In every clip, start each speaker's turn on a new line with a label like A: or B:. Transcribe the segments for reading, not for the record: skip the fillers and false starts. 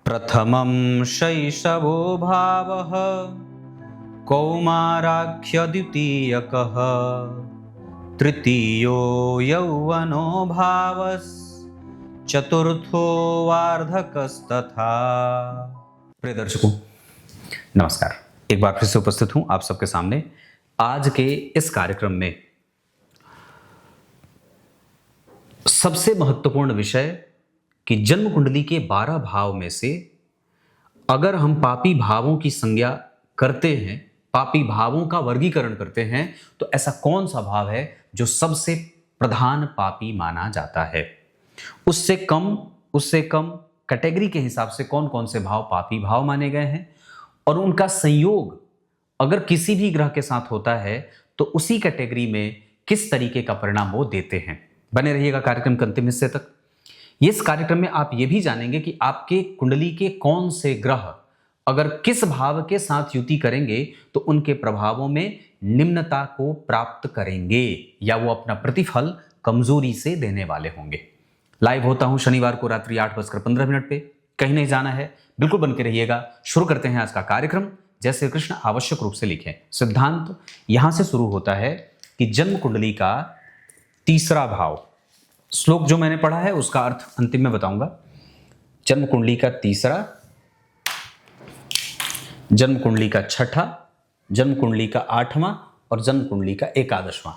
A: प्रथमं शैशवो भावः कौमाराख्य द्वितीयकः तृतीयो यौवनो चतुर्थो वार्धकस्तथा। प्रिय दर्शकों नमस्कार, एक बार फिर से उपस्थित हूं आप सबके सामने। आज के इस कार्यक्रम में सबसे महत्वपूर्ण विषय कि जन्म कुंडली के 12 भाव में से अगर हम पापी भावों की संज्ञा करते हैं, पापी भावों का वर्गीकरण करते हैं, तो ऐसा कौन सा भाव है जो सबसे प्रधान पापी माना जाता है। उससे कम कैटेगरी के हिसाब से कौन कौन से भाव पापी भाव माने गए हैं और उनका संयोग अगर किसी भी ग्रह के साथ होता है तो उसी कैटेगरी में किस तरीके का परिणाम वो देते हैं। बने रहिएगा कार्यक्रम के अंतिम हिस्से तक। इस कार्यक्रम में आप ये भी जानेंगे कि आपके कुंडली के कौन से ग्रह अगर किस भाव के साथ युति करेंगे तो उनके प्रभावों में निम्नता को प्राप्त करेंगे या वो अपना प्रतिफल कमजोरी से देने वाले होंगे। लाइव होता हूं शनिवार को रात्रि 8:15 पे, कहीं नहीं जाना है, बिल्कुल बन के रहिएगा। शुरू करते हैं आज का कार्यक्रम। जय श्री कृष्ण आवश्यक रूप से लिखें। सिद्धांत यहां से शुरू होता है कि जन्म कुंडली का तीसरा भाव, श्लोक जो मैंने पढ़ा है उसका अर्थ अंतिम में बताऊंगा। जन्म कुंडली का तीसरा, जन्म कुंडली का छठा, जन्म कुंडली का 8वां और जन्म कुंडली का 11वां।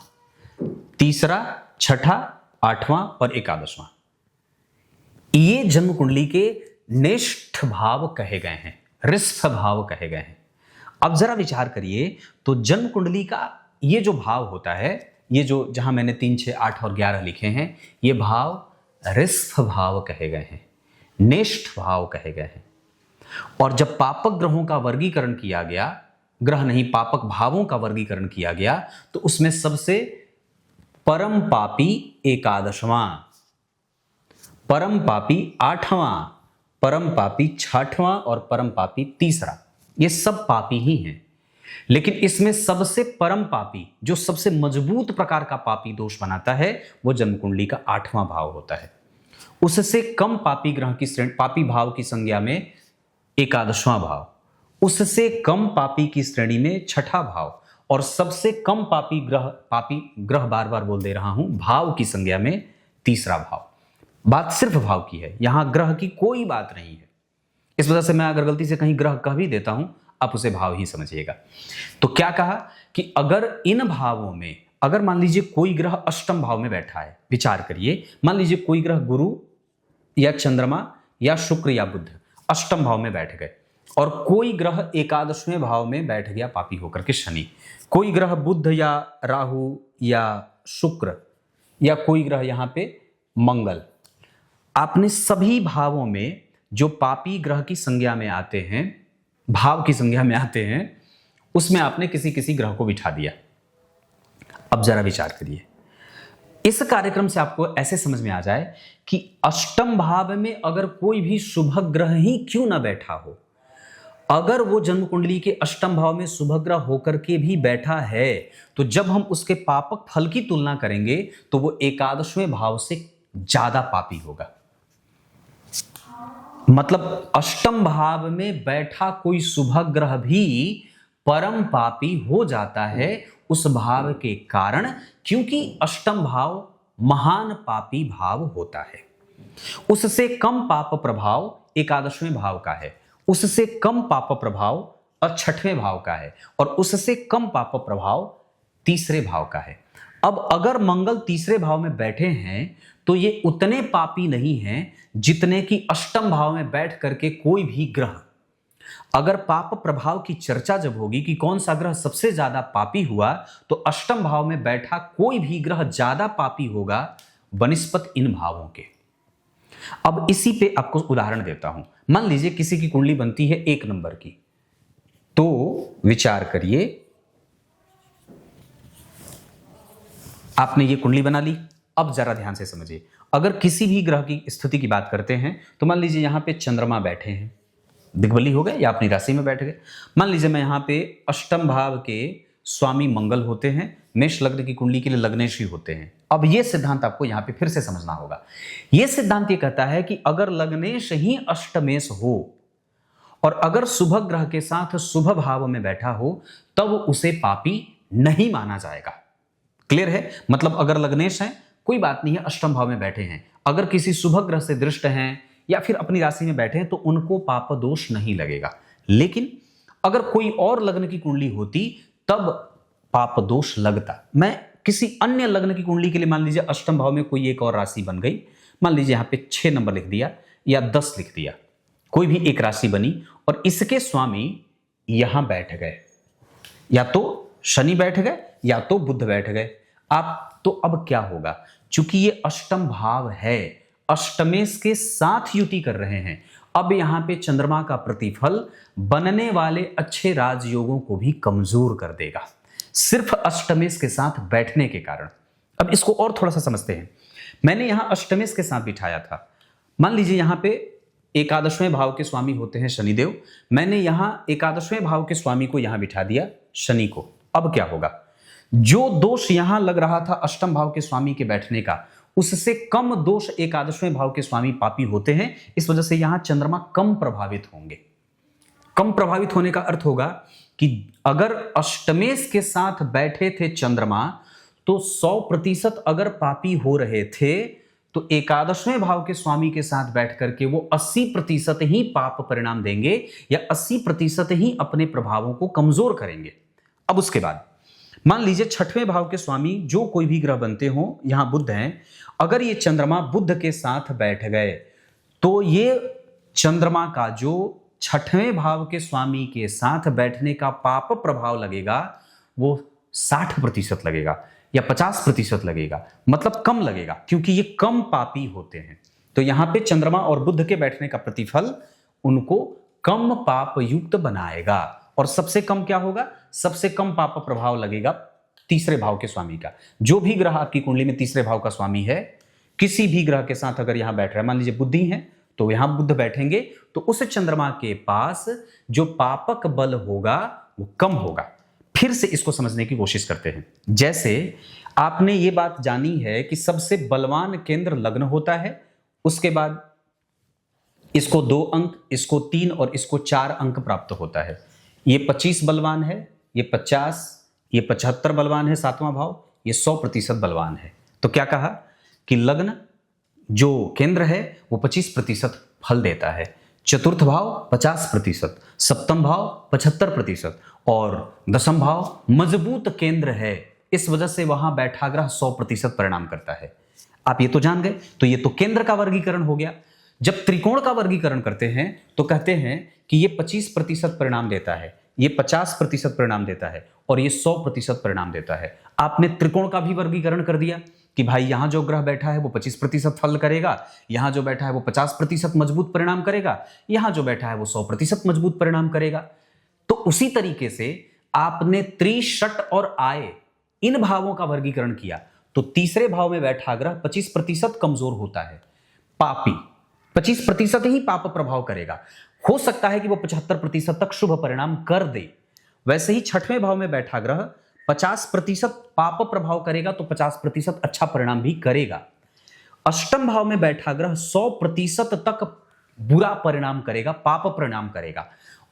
A: तीसरा, छठा, 8वां और 11वां ये जन्म कुंडली के नेष्ठ भाव कहे गए हैं, ऋषभ भाव कहे गए हैं। अब जरा विचार करिए तो जन्म कुंडली का ये जो भाव होता है, ये जो जहां मैंने 3, 6, 8 और 11 लिखे हैं, ये भाव ऋषभ भाव कहे गए हैं, नेष्ठ भाव कहे गए हैं। और जब पापक ग्रहों का वर्गीकरण किया गया, ग्रह नहीं पापक भावों का वर्गीकरण किया गया, तो उसमें सबसे परम पापी 11वां, परम पापी 8वां, परम पापी 6वां और परम पापी 3रा, ये सब पापी ही हैं। लेकिन इसमें सबसे परम पापी, जो सबसे मजबूत प्रकार का पापी दोष बनाता है, वो जन्म कुंडली का 8वां भाव होता है। उससे कम पापी ग्रह की श्रेणी, पापी भाव की संज्ञा में 11वां भाव, उससे कम पापी की श्रेणी में 6ठा भाव और सबसे कम पापी ग्रह बार बार बोल दे रहा हूं, भाव की संज्ञा में 3रा भाव। बात सिर्फ भाव की है, यहां ग्रह की कोई बात नहीं है। इस वजह से मैं अगर गलती से कहीं ग्रह कह भी देता हूं, आप उसे भाव ही समझिएगा। तो क्या कहा कि अगर इन भावों में, अगर मान लीजिए कोई ग्रह अष्टम भाव में बैठा है, विचार करिए, मान लीजिए कोई ग्रह गुरु या चंद्रमा या शुक्र या बुध अष्टम भाव में बैठ गए और कोई ग्रह 11वें भाव में बैठ गया पापी होकर के शनि, कोई ग्रह बुध या राहु या शुक्र या कोई ग्रह यहां पे मंगल, आपने सभी भावों में जो पापी ग्रह की संज्ञा में आते हैं, भाव की संज्ञा में आते हैं, उसमें आपने किसी किसी ग्रह को बिठा दिया। अब जरा विचार करिए, इस कार्यक्रम से आपको ऐसे समझ में आ जाए कि अष्टम भाव में अगर कोई भी शुभ ग्रह ही क्यों ना बैठा हो, अगर वो जन्म कुंडली के अष्टम भाव में शुभ ग्रह होकर के भी बैठा है, तो जब हम उसके पापक फल की तुलना करेंगे तो वो 11वें भाव से ज्यादा पापी होगा। मतलब अष्टम भाव में बैठा कोई शुभ ग्रह भी परम पापी हो जाता है उस भाव के कारण, क्योंकि अष्टम भाव महान पापी भाव होता है। उससे कम पाप प्रभाव 11वें भाव का है, उससे कम पाप प्रभाव 6ठवें भाव का है और उससे कम पाप प्रभाव 3रे भाव का है। अब अगर मंगल 3रे भाव में बैठे हैं तो ये उतने पापी नहीं हैं जितने कि अष्टम भाव में बैठ करके कोई भी ग्रह। अगर पाप प्रभाव की चर्चा जब होगी कि कौन सा ग्रह सबसे ज्यादा पापी हुआ, तो अष्टम भाव में बैठा कोई भी ग्रह ज्यादा पापी होगा बनिस्पत इन भावों के। अब इसी पे आपको उदाहरण देता हूं। मान लीजिए किसी की कुंडली बनती है 1 नंबर की, तो विचार करिए, आपने ये कुंडली बना ली। अब जरा ध्यान से समझिए, अगर किसी भी ग्रह की स्थिति की बात करते हैं तो मान लीजिए यहां पे चंद्रमा बैठे हैं, दिग्बली हो गए या अपनी राशि में बैठ गए। मान लीजिए मैं यहां पे अष्टम भाव के स्वामी मंगल होते हैं, मेष लग्न की कुंडली के लिए लग्नेश ही होते हैं। अब यह सिद्धांत आपको यहां पे फिर से समझना होगा। यह सिद्धांत ये कहता है कि अगर लग्नेश ही अष्टमेश हो और अगर शुभ ग्रह के साथ शुभ भाव में बैठा हो तब उसे पापी नहीं माना जाएगा। क्लियर है? मतलब अगर लग्नेश है कोई बात नहीं है, अष्टम भाव में बैठे हैं, अगर किसी शुभ ग्रह से दृष्ट हैं या फिर अपनी राशि में बैठे हैं तो उनको पाप दोष नहीं लगेगा। लेकिन अगर कोई और लग्न की कुंडली होती तब पाप दोष लगता। मैं किसी अन्य लग्न की कुंडली के लिए मान लीजिए अष्टम भाव में कोई एक और राशि बन गई, मान लीजिए यहां पे 6 नंबर लिख दिया या 10 लिख दिया, कोई भी एक राशि बनी और इसके स्वामी यहां बैठ गए, या तो शनि बैठ गए या तो बुध बैठ गए। आप तो अब क्या होगा, चूंकि ये अष्टम भाव है, अष्टमेश के साथ युति कर रहे हैं, अब यहां पे चंद्रमा का प्रतिफल बनने वाले अच्छे राजयोगों को भी कमजोर कर देगा, सिर्फ अष्टमेश के साथ बैठने के कारण। अब इसको और थोड़ा सा समझते हैं। मैंने यहां अष्टमेश के साथ बिठाया था, मान लीजिए यहां पे एकादशवें भाव के स्वामी होते हैं शनिदेव, मैंने यहां एकादशवें भाव के स्वामी को यहां बिठा दिया शनि को। अब क्या होगा, जो दोष यहां लग रहा था अष्टम भाव के स्वामी के बैठने का, उससे कम दोष एकादशवें भाव के स्वामी पापी होते हैं। इस वजह से यहां चंद्रमा कम प्रभावित होंगे। कम प्रभावित होने का अर्थ होगा कि अगर अष्टमेश के साथ बैठे थे चंद्रमा तो 100% अगर पापी हो रहे थे तो एकादशवें भाव के स्वामी के साथ बैठ करके वो 80% ही पाप परिणाम देंगे या 80% ही अपने प्रभावों को कमजोर करेंगे। अब उसके बाद मान लीजिए छठवें भाव के स्वामी जो कोई भी ग्रह बनते हो, यहां बुध हैं, अगर ये चंद्रमा बुध के साथ बैठ गए तो ये चंद्रमा का जो छठवें भाव के स्वामी के साथ बैठने का पाप प्रभाव लगेगा वो 60% लगेगा या 50% लगेगा, मतलब कम लगेगा, क्योंकि ये कम पापी होते हैं। तो यहां पे चंद्रमा और बुध के बैठने का प्रतिफल उनको कम पाप युक्त बनाएगा। और सबसे कम क्या होगा, सबसे कम पाप प्रभाव लगेगा तीसरे भाव के स्वामी का। जो भी ग्रह आपकी कुंडली में तीसरे भाव का स्वामी है, किसी भी ग्रह के साथ अगर यहां बैठ रहा है, मान लीजिए बुद्धि है तो यहां बुध बैठेंगे तो उस चंद्रमा के पास जो पापक बल होगा वो कम होगा। फिर से इसको समझने की कोशिश करते हैं। जैसे आपने ये बात जानी है कि सबसे बलवान केंद्र लग्न होता है, उसके बाद इसको 2 अंक, इसको 3 और इसको 4 अंक प्राप्त होता है। ये 25 बलवान है, ये 50, ये 75 बलवान है 7वां भाव, ये 100% बलवान है। तो क्या कहा कि लग्न जो केंद्र है वो 25% फल देता है, चतुर्थ भाव 50%, सप्तम भाव 75% और दशम भाव मजबूत केंद्र है, इस वजह से वहां बैठा ग्रह 100% परिणाम करता है। आप ये तो जान गए। तो ये तो केंद्र का वर्गीकरण हो गया। जब त्रिकोण का वर्गीकरण करते हैं तो कहते हैं कि ये 25% परिणाम देता है, ये 50% परिणाम देता है और ये 100% परिणाम देता है। आपने त्रिकोण का भी वर्गीकरण कर दिया कि भाई यहां जो ग्रह बैठा है वो 25% फल करेगा, यहां जो बैठा है वो 50% मजबूत परिणाम करेगा, यहां जो बैठा है वो 100% मजबूत परिणाम करेगा। तो उसी तरीके से आपने त्रि, षट और आय इन भावों का वर्गीकरण किया तो तीसरे भाव में बैठा ग्रह 25% कमजोर होता है, पापी 25% ही पाप प्रभाव करेगा। हो सकता है कि वो 75% तक शुभ परिणाम कर दे। वैसे ही छठवें भाव में बैठा ग्रह 50% पाप प्रभाव करेगा तो 50% अच्छा परिणाम भी करेगा। अष्टम भाव में बैठा ग्रह 100% तक बुरा परिणाम करेगा, पाप परिणाम करेगा।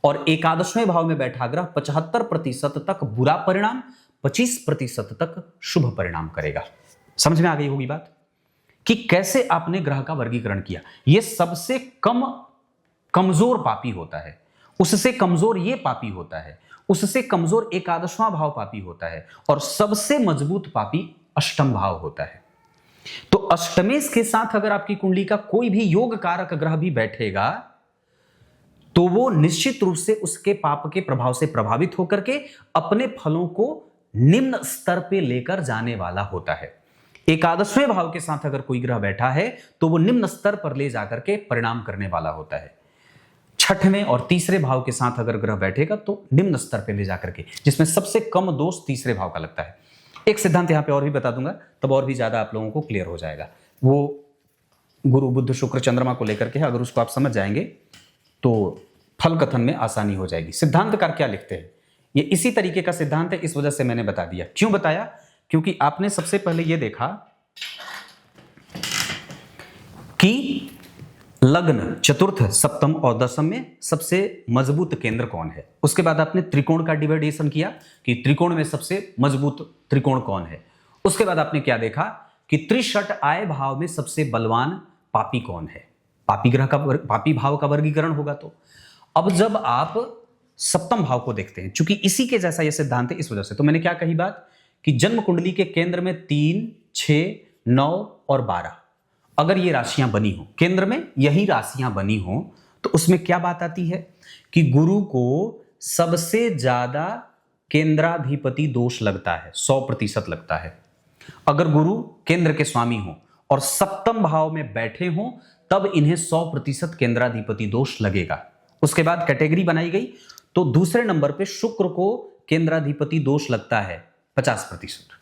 A: और एकादशवें भाव में बैठा ग्रह 75% तक बुरा परिणाम, 25% तक शुभ परिणाम करेगा। समझ में आ गई होगी बात कि कैसे आपने ग्रह का वर्गीकरण किया। यह सबसे कमजोर पापी होता है, उससे कमजोर ये पापी होता है, उससे कमजोर एकादशवां भाव पापी होता है और सबसे मजबूत पापी अष्टम भाव होता है। तो अष्टमेश के साथ अगर आपकी कुंडली का कोई भी योग कारक ग्रह भी बैठेगा तो वो निश्चित रूप से उसके पाप के प्रभाव से प्रभावित होकर के अपने फलों को निम्न स्तर पे लेकर जाने वाला होता है। एकादशवें भाव के साथ अगर कोई ग्रह बैठा है तो वो निम्न स्तर पर ले जाकर के परिणाम करने वाला होता है। छठवें और तीसरे भाव के साथ अगर ग्रह बैठेगा तो निम्न स्तर पे ले जाकर के, जिसमें सबसे कम दोष तीसरे भाव का लगता है। एक सिद्धांत यहां पे और भी बता दूंगा, तब और भी ज्यादा आप लोगों को क्लियर हो जाएगा। वो गुरु बुध शुक्र चंद्रमा को लेकर के, अगर उसको आप समझ जाएंगे तो फल कथन में आसानी हो जाएगी। सिद्धांतकार क्या लिखते हैं, ये इसी तरीके का सिद्धांत है, इस वजह से मैंने बता दिया। क्यों बताया, क्योंकि आपने सबसे पहले यह देखा कि लग्न, चतुर्थ, सप्तम और दशम में सबसे मजबूत केंद्र कौन है। उसके बाद आपने त्रिकोण का डिवाइडेशन किया कि त्रिकोण में सबसे मजबूत त्रिकोण कौन है। उसके बाद आपने क्या देखा कि त्रिशट आय भाव में सबसे बलवान पापी कौन है। पापी भाव का वर्गीकरण होगा। तो अब जब आप सप्तम भाव को देखते हैं, चूंकि इसी के जैसा यह सिद्धांत है, इस वजह से तो मैंने क्या कही बात कि जन्म कुंडली के केंद्र में 3, 6, 9 और 12 अगर ये राशियां बनी हो, केंद्र में यही राशियां बनी हो, तो उसमें क्या बात आती है कि गुरु को सबसे ज्यादा केंद्राधिपति दोष लगता है, 100% लगता है। अगर गुरु केंद्र के स्वामी हो और सप्तम भाव में बैठे हो तब इन्हें 100% केंद्राधिपति दोष लगेगा। उसके बाद कैटेगरी बनाई गई तो दूसरे नंबर पे शुक्र को केंद्राधिपति दोष लगता है 50%।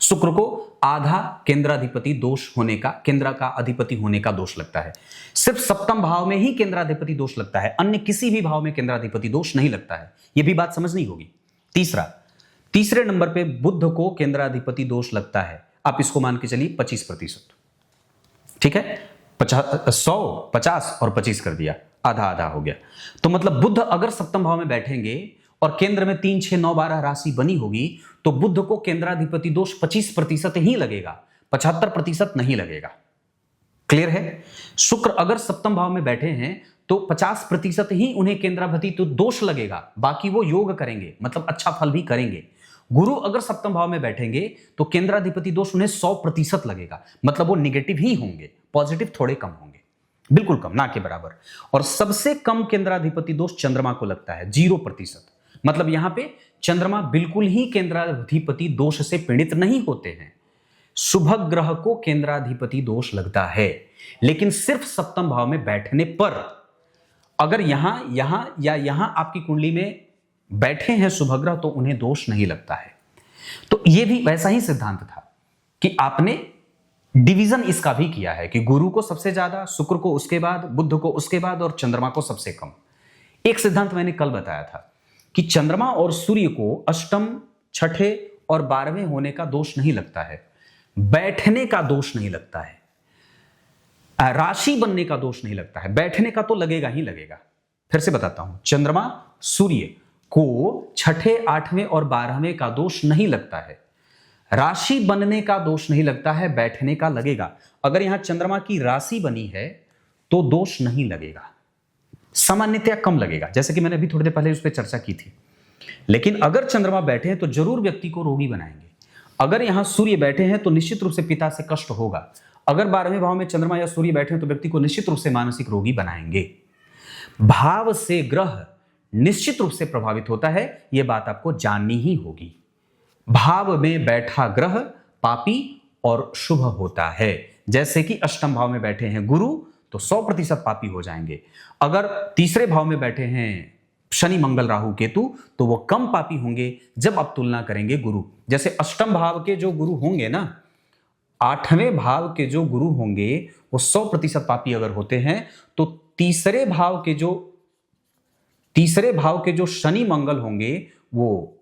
A: शुक्र को आधा केंद्राधिपति दोष होने का, केंद्र का अधिपति होने का दोष लगता है। सिर्फ सप्तम भाव में ही केंद्राधिपति दोष लगता है, अन्य किसी भी भाव में केंद्राधिपति दोष नहीं लगता है। यह भी बात समझनी होगी। तीसरे नंबर पे बुध को केंद्राधिपति दोष लगता है। आप इसको मान के चलिए 25%। ठीक है, 100, 50 और 25 कर दिया, आधा आधा हो गया। तो मतलब बुध अगर सप्तम भाव में बैठेंगे और केंद्र में 3, 6, 9, 12 राशि बनी होगी तो बुध को केंद्राधिपति दोष 25% ही लगेगा, 75% नहीं लगेगा। क्लियर है। शुक्र अगर सप्तम भाव में बैठे हैं तो 50% ही उन्हें केंद्राधिपति दोष लगेगा, बाकी वो योग करेंगे, मतलब अच्छा फल भी करेंगे। गुरु अगर सप्तम भाव में बैठेंगे तो केंद्राधिपति दोष उन्हें 100% लगेगा, मतलब वो निगेटिव ही होंगे, पॉजिटिव थोड़े कम होंगे, बिल्कुल कम, ना के बराबर। और सबसे कम केंद्राधिपति दोष चंद्रमा को लगता है, 0%। मतलब यहां पे चंद्रमा बिल्कुल ही केंद्राधिपति दोष से पीड़ित नहीं होते हैं। शुभ ग्रह को केंद्राधिपति दोष लगता है, लेकिन सिर्फ सप्तम भाव में बैठने पर। अगर यहां आपकी कुंडली में बैठे हैं शुभ ग्रह तो उन्हें दोष नहीं लगता है। तो यह भी वैसा ही सिद्धांत था कि आपने डिवीजन इसका भी किया है कि गुरु को सबसे ज्यादा, शुक्र को उसके बाद, बुध को उसके बाद और चंद्रमा को सबसे कम। एक सिद्धांत मैंने कल बताया था कि चंद्रमा और सूर्य को अष्टम, छठे और 12वें होने का दोष नहीं लगता है, बैठने का दोष नहीं लगता है, राशि बनने का दोष नहीं लगता है, बैठने का तो लगेगा ही लगेगा। फिर से बताता हूं, चंद्रमा सूर्य को छठे, 8वें और 12वें का दोष नहीं लगता है, राशि बनने का दोष नहीं लगता है, बैठने का लगेगा। अगर यहां चंद्रमा की राशि बनी है तो दोष नहीं लगेगा, सामान्यतया कम लगेगा, जैसे कि मैंने अभी थोड़ी देर पहले उस पर चर्चा की थी। लेकिन अगर चंद्रमा बैठे हैं तो जरूर व्यक्ति को रोगी बनाएंगे। अगर यहां सूर्य बैठे हैं तो निश्चित रूप से पिता से कष्ट होगा। अगर 12वें भाव में चंद्रमा या सूर्य बैठे हैं तो व्यक्ति को निश्चित रूप से मानसिक रोगी बनाएंगे। भाव से ग्रह निश्चित रूप से प्रभावित होता है, यह बात आपको जाननी ही होगी। भाव में बैठा ग्रह पापी और शुभ होता है। जैसे कि अष्टम भाव में बैठे हैं गुरु तो 100% पापी हो जाएंगे। अगर तीसरे भाव में बैठे हैं शनि, मंगल, राहु, केतु तो वो कम पापी होंगे जब आप तुलना करेंगे गुरु। जैसे अष्टम भाव के जो गुरु होंगे ना, 8वें भाव के जो गुरु होंगे वो 100% पापी अगर होते हैं तो तीसरे भाव के जो शनि, मंगल होंगे वो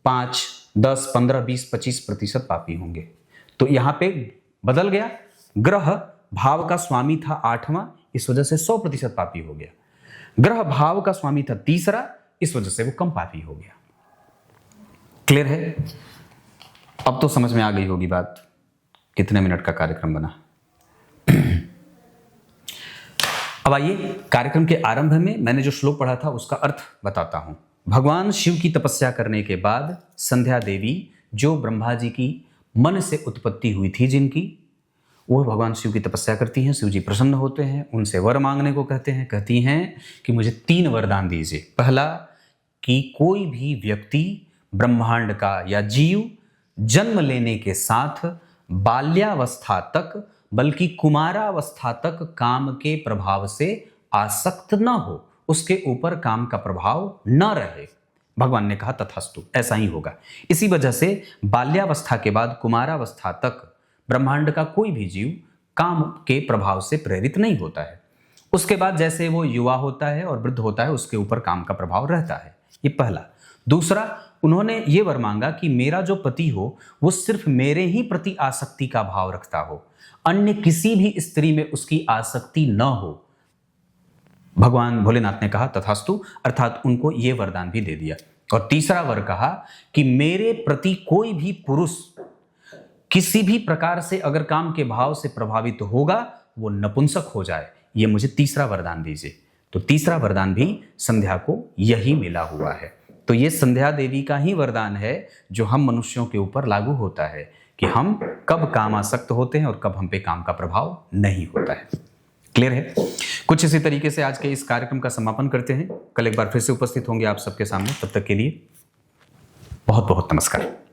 A: 5, 10, 15, 20, 25% पापी होंगे। तो यहां पे बदल गया, ग्रह भाव का स्वामी था 8वां, इस वजह से 100% पापी हो गया। ग्रह भाव का स्वामी था तीसरा, इस वजह से वो कम पापी हो गया। क्लियर है। अब तो समझ में आ गई होगी बात। कितने मिनट का कार्यक्रम बना। अब आइए कार्यक्रम के आरंभ में मैंने जो श्लोक पढ़ा था उसका अर्थ बताता हूं। भगवान शिव की तपस्या करने के बाद संध्या देवी, जो ब्रह्मा जी की मन से उत्पत्ति हुई थी जिनकी, वो भगवान शिव की तपस्या करती हैं। शिव जी प्रसन्न होते हैं, उनसे वर मांगने को कहते हैं। कहती हैं कि मुझे 3 वरदान दीजिए। पहला कि कोई भी व्यक्ति ब्रह्मांड का या जीव जन्म लेने के साथ बाल्यावस्था तक, बल्कि कुमारावस्था तक काम के प्रभाव से आसक्त न हो, उसके ऊपर काम का प्रभाव न रहे। भगवान ने कहा तथास्तु, ऐसा ही होगा। इसी वजह से बाल्यावस्था के बाद कुमारावस्था तक ब्रह्मांड का कोई भी जीव काम के प्रभाव से प्रेरित नहीं होता है। उसके बाद जैसे वो युवा होता है और वृद्ध होता है, उसके ऊपर काम का प्रभाव रहता है। ये पहला। दूसरा, उन्होंने ये वर मांगा कि मेरा जो पति हो वो सिर्फ मेरे ही प्रति आसक्ति का भाव रखता हो, अन्य किसी भी स्त्री में उसकी आसक्ति न हो। भगवान भोलेनाथ ने कहा तथास्तु, अर्थात उनको ये वरदान भी दे दिया। और तीसरा वर कहा कि मेरे प्रति कोई भी पुरुष किसी भी प्रकार से अगर काम के भाव से प्रभावित होगा वो नपुंसक हो जाए, ये मुझे तीसरा वरदान दीजिए। तो तीसरा वरदान भी संध्या को यही मिला हुआ है। तो ये संध्या देवी का ही वरदान है जो हम मनुष्यों के ऊपर लागू होता है कि हम कब कामासक्त होते हैं और कब हम पे काम का प्रभाव नहीं होता है। क्लियर है? कुछ इसी तरीके से आज के इस कार्यक्रम का समापन करते हैं। कल एक बार फिर से उपस्थित होंगे आप सबके सामने। तब तक के लिए बहुत बहुत नमस्कार।